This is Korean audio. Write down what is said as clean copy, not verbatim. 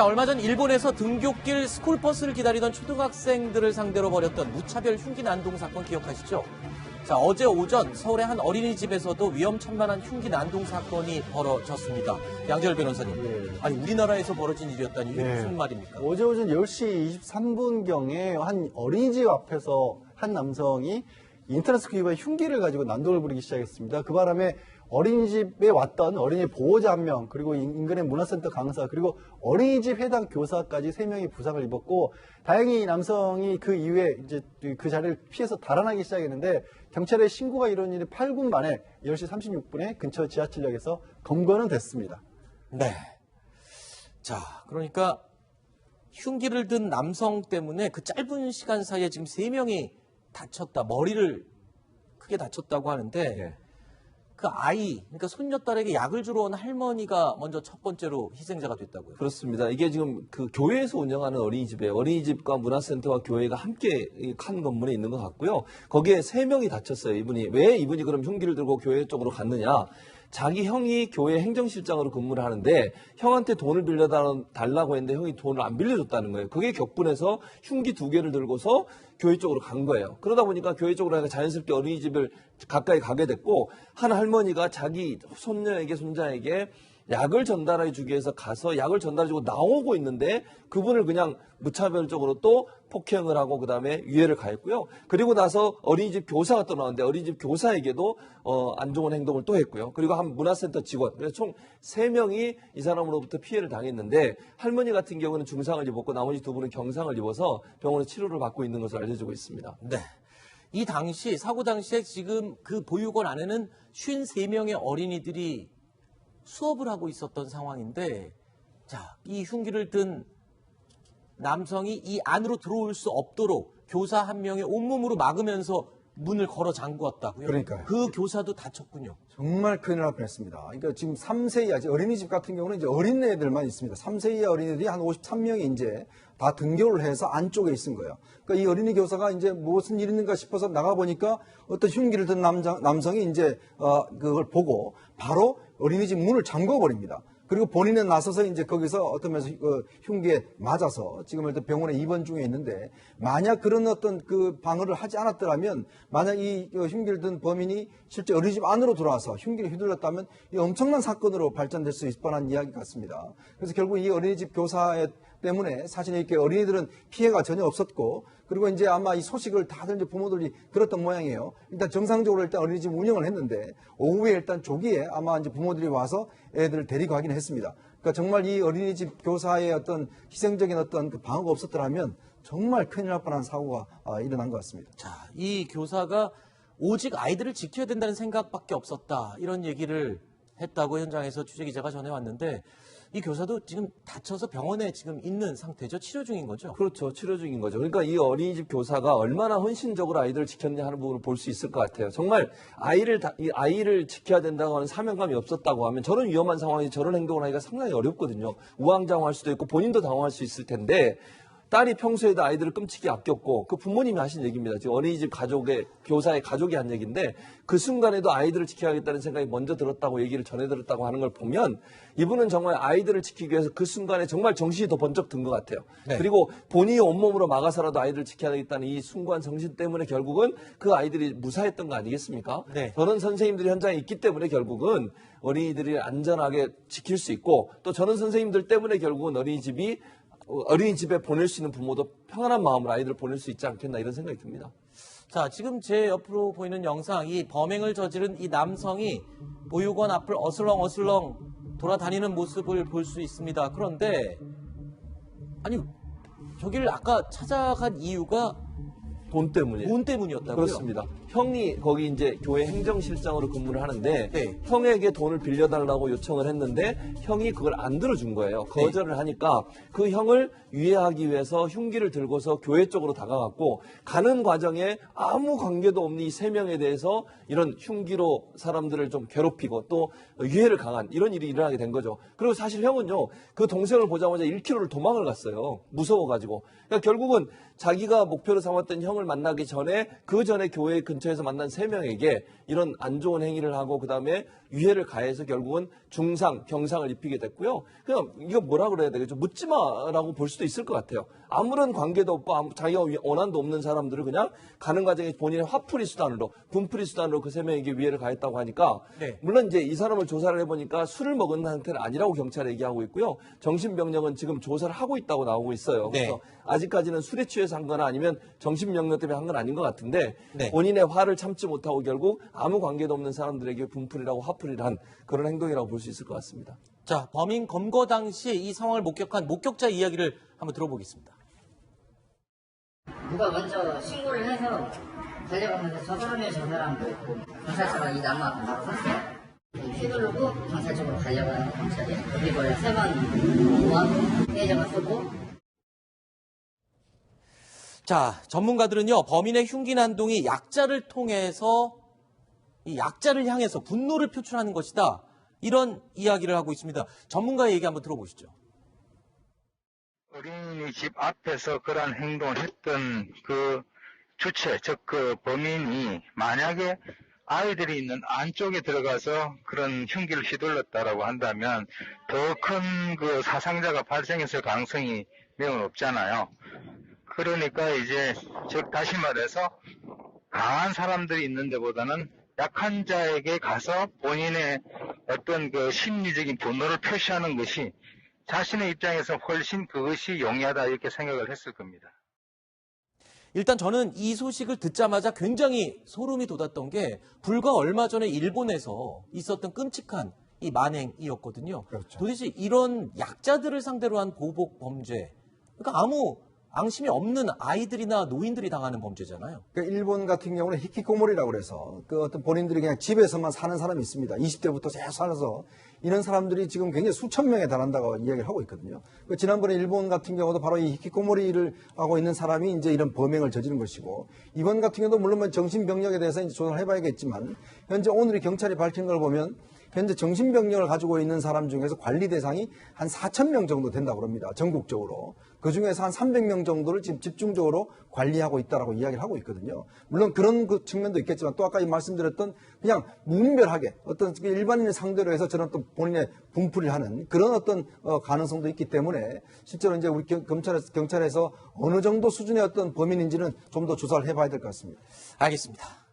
자, 얼마 전 일본에서 등굣길 스쿨버스를 기다리던 초등학생들을 상대로 벌였던 무차별 흉기 난동 사건 기억하시죠? 자, 어제 오전 서울의 한 어린이집에서도 위험천만한 흉기 난동 사건이 벌어졌습니다. 양재열 변호사님, 아니 우리나라에서 벌어진 일이었다니 이게 무슨 말입니까? 어제 오전 10시 23분경에 한 어린이집 앞에서 한 남성이 인터넷 구입한 흉기를 가지고 난동을 부리기 시작했습니다. 그 바람에 어린이집에 왔던 어린이 보호자 한 명, 그리고 인근의 문화센터 강사, 그리고 어린이집 해당 교사까지 3명이 부상을 입었고, 다행히 이 남성이 그 이후에 이제 그 자리를 피해서 달아나기 시작했는데, 경찰에 신고가 이루어진 일이 8분 만에 10시 36분에 근처 지하철역에서 검거는 됐습니다. 네. 자, 그러니까 흉기를 든 남성 때문에 그 짧은 시간 사이에 지금 3명이 다쳤다, 머리를 크게 다쳤다고 하는데, 네. 그 아이, 그러니까 손녀딸에게 약을 주러 온 할머니가 먼저 첫 번째로 희생자가 됐다고요. 그렇습니다. 이게 지금 그 교회에서 운영하는 어린이집이에요. 어린이집과 문화센터와 교회가 함께 한 건물에 있는 것 같고요. 거기에 3명이 다쳤어요. 이분이. 왜 이분이 그럼 흉기를 들고 교회 쪽으로 갔느냐. 자기 형이 교회 행정실장으로 근무를 하는데 형한테 돈을 빌려달라고 했는데 형이 돈을 안 빌려줬다는 거예요. 그게 격분해서 흉기 2개를 들고서 교회 쪽으로 간 거예요. 그러다 보니까 교회 쪽으로 가니까 자연스럽게 어린이집을 가까이 가게 됐고, 한 할머니가 자기 손녀에게 손자에게 약을 전달해 주기 위해서 가서 약을 전달해 주고 나오고 있는데 그분을 그냥 무차별적으로 또 폭행을 하고 그다음에 유해를 가했고요. 그리고 나서 어린이집 교사가 또 나왔는데 어린이집 교사에게도 안 좋은 행동을 또 했고요. 그리고 한 문화센터 직원, 그래서 총 3명이 이 사람으로부터 피해를 당했는데, 할머니 같은 경우는 중상을 입었고 나머지 2분은 경상을 입어서 병원에 치료를 받고 있는 것으로 알려지고 있습니다. 네. 이 당시, 사고 당시에 지금 그 보육원 안에는 53명의 어린이들이 수업을 하고 있었던 상황인데, 자, 이 흉기를 든 남성이 이 안으로 들어올 수 없도록 교사 한 명의 온몸으로 막으면서 문을 걸어 잠그었다고요? 그러니까요. 그 교사도 다쳤군요. 정말 큰일 날 뻔했습니다. 그러니까 지금 3세 이하, 어린이집 같은 경우는 이제 어린 애들만 있습니다. 3세 이하 어린이들이 한 53명이 이제 다 등교를 해서 안쪽에 있은 거예요. 그러니까 이 어린이 교사가 이제 무슨 일이 있는가 싶어서 나가보니까 어떤 흉기를 든 남성이 이제 그걸 보고 바로 어린이집 문을 잠궈버립니다. 그리고 본인은 나서서 이제 거기서 어떤 면에서 흉기에 맞아서 지금 일단 병원에 입원 중에 있는데, 만약 그런 어떤 그 방어를 하지 않았더라면, 만약 이 흉기를 든 범인이 실제 어린이집 안으로 들어와서 흉기를 휘둘렀다면 이 엄청난 사건으로 발전될 수 있을 뻔한 이야기 같습니다. 그래서 결국 이 어린이집 교사 때문에 사실 이렇게 어린이들은 피해가 전혀 없었고, 그리고 이제 아마 이 소식을 다들 이제 부모들이 들었던 모양이에요. 일단 정상적으로 일단 어린이집 운영을 했는데, 오후에 일단 조기에 아마 이제 부모들이 와서 애들을 데리고 가긴 했습니다. 그러니까 정말 이 어린이집 교사의 어떤 희생적인 어떤 그 방어가 없었더라면 정말 큰일 날 뻔한 사고가 일어난 것 같습니다. 자, 이 교사가 오직 아이들을 지켜야 된다는 생각밖에 없었다, 이런 얘기를 했다고 현장에서 취재기자가 전해왔는데, 이 교사도 지금 다쳐서 병원에 지금 있는 상태죠? 치료 중인 거죠? 그렇죠. 치료 중인 거죠. 그러니까 이 어린이집 교사가 얼마나 헌신적으로 아이들을 지켰냐 하는 부분을 볼 수 있을 것 같아요. 정말 이 아이를 지켜야 된다고 하는 사명감이 없었다고 하면 저런 위험한 상황에 저런 행동을 하기가 상당히 어렵거든요. 우왕좌왕할 수도 있고 본인도 당황할 수 있을 텐데, 딸이 평소에도 아이들을 끔찍이 아꼈고, 그 부모님이 하신 얘기입니다. 지금 어린이집 교사의 가족이 한 얘기인데, 그 순간에도 아이들을 지켜야겠다는 생각이 먼저 들었다고 얘기를 전해 들었다고 하는 걸 보면, 이분은 정말 아이들을 지키기 위해서 그 순간에 정말 정신이 더 번쩍 든 것 같아요. 네. 그리고 본인이 온몸으로 막아서라도 아이들을 지켜야겠다는 이 순간 정신 때문에 결국은 그 아이들이 무사했던 거 아니겠습니까? 네. 저는 선생님들이 현장에 있기 때문에 결국은 어린이들이 안전하게 지킬 수 있고, 또 저는 선생님들 때문에 결국은 어린이집에 보낼 수 있는 부모도 평안한 마음으로 아이들을 보낼 수 있지 않겠나, 이런 생각이 듭니다. 자, 지금 제 옆으로 보이는 영상, 이 범행을 저지른 이 남성이 보육원 앞을 어슬렁어슬렁 돌아다니는 모습을 볼 수 있습니다. 그런데 아니, 저기를 아까 찾아간 이유가 돈 때문이에요. 돈 때문이었다고요? 그렇습니다. 형이 거기 이제 교회 행정실장으로 근무를 하는데, 네. 형에게 돈을 빌려달라고 요청을 했는데 형이 그걸 안 들어준 거예요. 거절을 하니까 그 형을 유해하기 위해서 흉기를 들고서 교회 쪽으로 다가갔고, 가는 과정에 아무 관계도 없는 이 3명에 대해서 이런 흉기로 사람들을 좀 괴롭히고 또 유해를 강한 이런 일이 일어나게 된 거죠. 그리고 사실 형은요, 그 동생을 보자마자 1km를 도망을 갔어요. 무서워가지고. 그러니까 결국은 자기가 목표로 삼았던 형을 명을 만나기 전에 그 전에 교회 근처에서 만난 3명에게 이런 안 좋은 행위를 하고 그다음에 유해를 가해서 결국은 중상, 경상을 입히게 됐고요. 그냥 이거 뭐라 그래야 되겠죠? 묻지 마라고 볼 수도 있을 것 같아요. 아무런 관계도 없고 자기가 원한도 없는 사람들을 그냥 가는 과정에 본인의 화풀이 수단으로, 분풀이 수단으로 그 3명에게 위해를 가했다고 하니까 네. 물론 이제 이 사람을 조사를 해보니까 술을 먹은 상태는 아니라고 경찰에 얘기하고 있고요. 정신병력은 지금 조사를 하고 있다고 나오고 있어요. 네. 그래서 아직까지는 술에 취해서 한 거나 아니면 정신병력 때문에 한 건 아닌 것 같은데 네. 본인의 화를 참지 못하고 결국 아무 관계도 없는 사람들에게 분풀이라고 화풀이를 한 그런 행동이라고 볼 수 있을 것 같습니다. 자, 범인 검거 당시에 이 상황을 목격한 목격자 이야기를 한번 들어보겠습니다. 누가 먼저 신고를 해서 달려가면서 저 사람이야 저 사람 그랬고 경찰차가 이 나무 앞에 막 섰어요. 휘두르고 경찰 쪽으로 달려가요. 경찰이 여기 뭐야 3번 모아고 회장을 쓰고. 자, 전문가들은요, 범인의 흉기 난동이 약자를 통해서 이 약자를 향해서 분노를 표출하는 것이다. 이런 이야기를 하고 있습니다. 전문가의 얘기 한번 들어보시죠. 어린이집 앞에서 그런 행동을 했던 그 주체, 즉 그 범인이 만약에 아이들이 있는 안쪽에 들어가서 그런 흉기를 휘둘렀다라고 한다면 더 큰 그 사상자가 발생했을 가능성이 매우 높잖아요. 그러니까 이제 즉 다시 말해서 강한 사람들이 있는 데보다는 약한 자에게 가서 본인의 어떤 그 심리적인 분노를 표시하는 것이 자신의 입장에서 훨씬 그것이 용이하다 이렇게 생각을 했을 겁니다. 일단 저는 이 소식을 듣자마자 굉장히 소름이 돋았던 게 불과 얼마 전에 일본에서 있었던 끔찍한 이 만행이었거든요. 그렇죠. 도대체 이런 약자들을 상대로 한 보복 범죄, 그러니까 아무 앙심이 없는 아이들이나 노인들이 당하는 범죄잖아요. 그러니까 일본 같은 경우는 히키코모리라고 그래서 그 어떤 본인들이 그냥 집에서만 사는 사람이 있습니다. 20대부터 계속 살아서 이런 사람들이 지금 굉장히 수천 명에 달한다고 이야기를 하고 있거든요. 그 지난번에 일본 같은 경우도 바로 이 히키코모리를 하고 있는 사람이 이제 이런 범행을 저지른 것이고 이번 같은 경우도 물론 정신병력에 대해서 이제 조사를 해봐야겠지만 현재 오늘이 경찰이 밝힌 걸 보면 현재 정신병력을 가지고 있는 사람 중에서 관리 대상이 한 4,000명 정도 된다고 합니다. 전국적으로. 그 중에서 한 300명 정도를 지금 집중적으로 관리하고 있다라고 이야기를 하고 있거든요. 물론 그런 그 측면도 있겠지만 또 아까 말씀드렸던 그냥 무분별하게 어떤 일반인을 상대로 해서 저런 또 본인의 분풀이를 하는 그런 어떤 가능성도 있기 때문에 실제로 이제 우리 경찰에서 어느 정도 수준의 어떤 범인인지는 좀 더 조사를 해봐야 될 것 같습니다. 알겠습니다.